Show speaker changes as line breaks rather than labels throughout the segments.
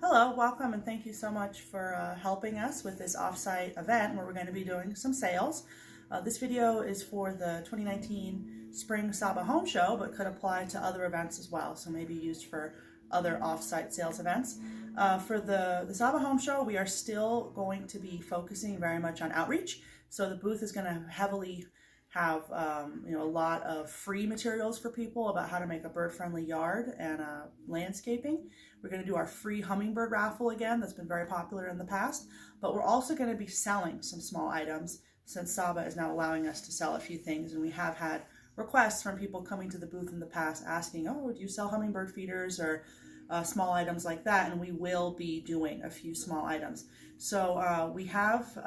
Hello, welcome, and thank you so much for helping us with this offsite event where we're going to be doing some sales. This video is for the 2019 Spring Saba Home Show, but could apply to other events as well, so maybe used for other offsite sales events. For the Saba Home Show, we are still going to be focusing very much on outreach, so the booth is going to heavily have a lot of free materials for people about how to make a bird-friendly yard and landscaping. We're going to do our free hummingbird raffle again. That's been very popular in the past, but we're also going to be selling some small items since Saba is now allowing us to sell a few things, and we have had requests from people coming to the booth in the past asking, oh, do you sell hummingbird feeders or small items like that? And we will be doing a few small items. So we have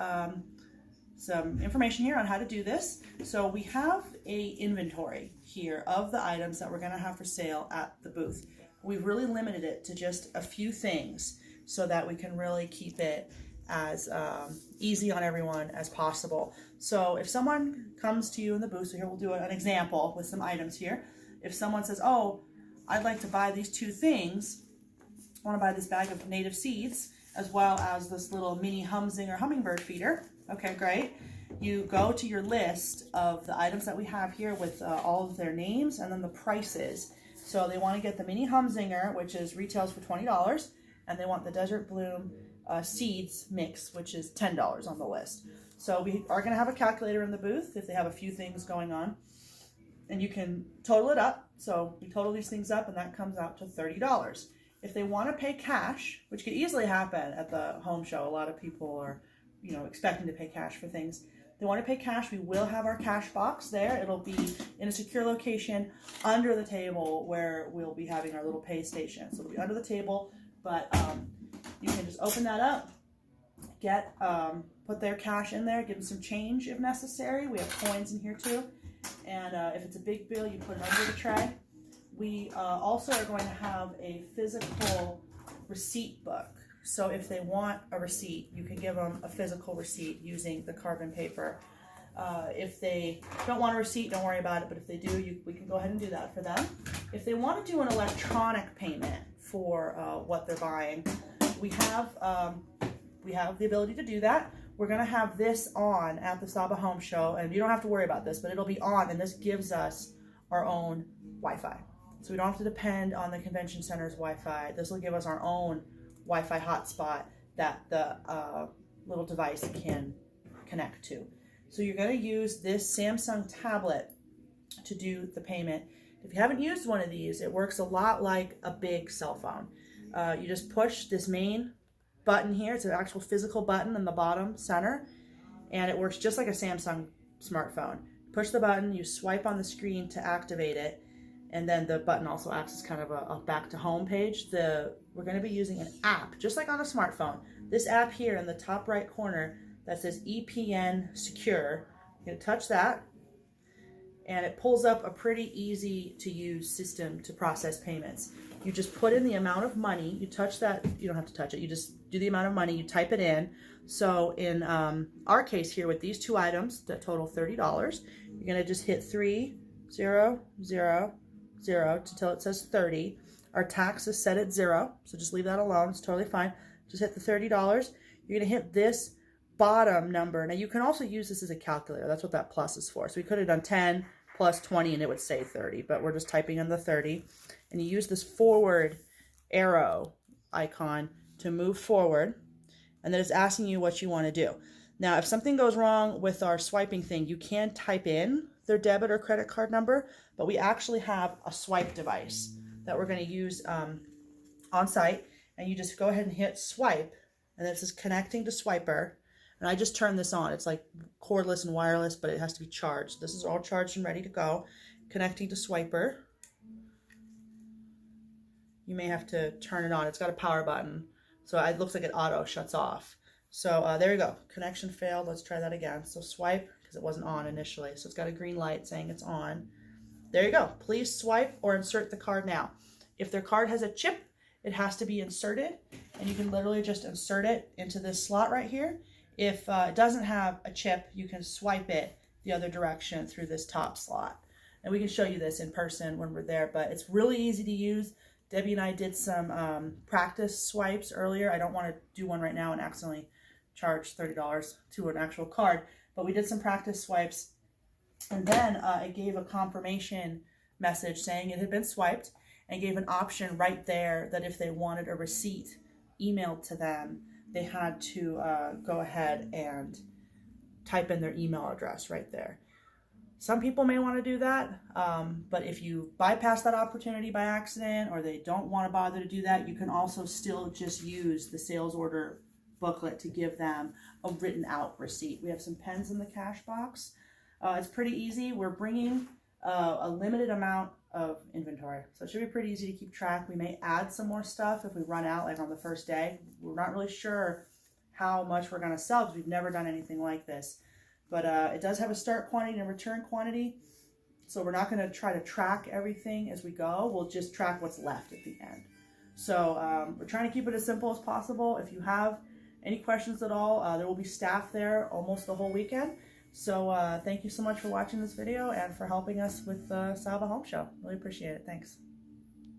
some information here on how to do this. So we have a inventory here of the items that we're going to have for sale at the booth. We've really limited it to just a few things so that we can really keep it as easy on everyone as possible. So if someone comes to you in the booth, so here we'll do an example with some items here. If someone says, oh, I'd like to buy these two things, I want to buy this bag of native seeds as well as this little mini Humzinger hummingbird feeder. Okay, great. You go to your list of the items that we have here with all of their names and then the prices. So they want to get the mini Humzinger, which is retails for $20, and they want the Desert Bloom seeds mix, which is $10 on the list. So we are going to have a calculator in the booth if they have a few things going on, and you can total it up. So we total these things up and that comes out to $30. If they want to pay cash, which could easily happen at the home show, a lot of people are expecting to pay cash for things. If they want to pay cash, we will have our cash box there. It'll be in a secure location under the table where we'll be having our little pay station. So it'll be under the table, but you can just open that up, put their cash in there, give them some change if necessary. We have coins in here too. And if it's a big bill, you put it under the tray. We also are going to have a physical receipt book. So if they want a receipt, you can give them a physical receipt using the carbon paper. If they don't want a receipt, don't worry about it. But if they do, we can go ahead and do that for them. If they want to do an electronic payment for what they're buying, we have the ability to do that. We're going to have this on at the Saba Home Show, and you don't have to worry about this, but it'll be on, and this gives us our own Wi-Fi. So we don't have to depend on the convention center's Wi-Fi. This will give us our own Wi-Fi hotspot that the little device can connect to. So you're going to use this Samsung tablet to do the payment. If you haven't used one of these, it works a lot like a big cell phone. You just push this main button here. It's an actual physical button in the bottom center, and it works just like a Samsung smartphone. Push the button, you swipe on the screen to activate it, and then the button also acts as kind of a back to home page. We're going to be using an app, just like on a smartphone. This app here in the top right corner that says EPN Secure, you're going to touch that, and it pulls up a pretty easy to use system to process payments. You just put in the amount of money, you touch that, you don't have to touch it, you just do the amount of money, you type it in. So in our case here with these two items that total $30, you're going to just hit 3000 until it says 30. Our tax is set at 0, so just leave that alone. It's totally fine. Just hit the $30. You're going to hit this bottom number. Now you can also use this as a calculator. That's what that plus is for. So we could have done 10 plus 20 and it would say 30, but we're just typing in the 30. And you use this forward arrow icon to move forward, and then it's asking you what you want to do. Now, if something goes wrong with our swiping thing, you can type in their debit or credit card number, but we actually have a swipe device that we're going to use on site, and you just go ahead and hit swipe, and this is connecting to Swiper, and I just turned this on. It's like cordless and wireless, but it has to be charged. This is all charged and ready to go. Connecting to Swiper. You may have to turn it on. It's got a power button, so it looks like it auto shuts off. So there you go. Connection failed. Let's try that again. So swipe, because it wasn't on initially. So it's got a green light saying it's on. There you go. Please swipe or insert the card now. If their card has a chip, it has to be inserted, and you can literally just insert it into this slot right here. If it doesn't have a chip, you can swipe it the other direction through this top slot. And we can show you this in person when we're there, but it's really easy to use. Debbie and I did some practice swipes earlier. I don't want to do one right now and accidentally charge $30 to an actual card, but we did some practice swipes, and then it gave a confirmation message saying it had been swiped, and gave an option right there that if they wanted a receipt emailed to them, they had to go ahead and type in their email address right there. Some people may want to do that, but if you bypass that opportunity by accident, or they don't want to bother to do that, you can also still just use the sales order booklet to give them a written out receipt. We have some pens in the cash box. It's pretty easy. We're bringing a limited amount of inventory, so it should be pretty easy to keep track. We may add some more stuff if we run out, like on the first day. We're not really sure how much we're going to sell because we've never done anything like this. But it does have a start quantity and a return quantity, so we're not going to try to track everything as we go. We'll just track what's left at the end. So we're trying to keep it as simple as possible. If you have any questions at all, there will be staff there almost the whole weekend. So thank you so much for watching this video and for helping us with the Salva Home Show. Really appreciate it. Thanks.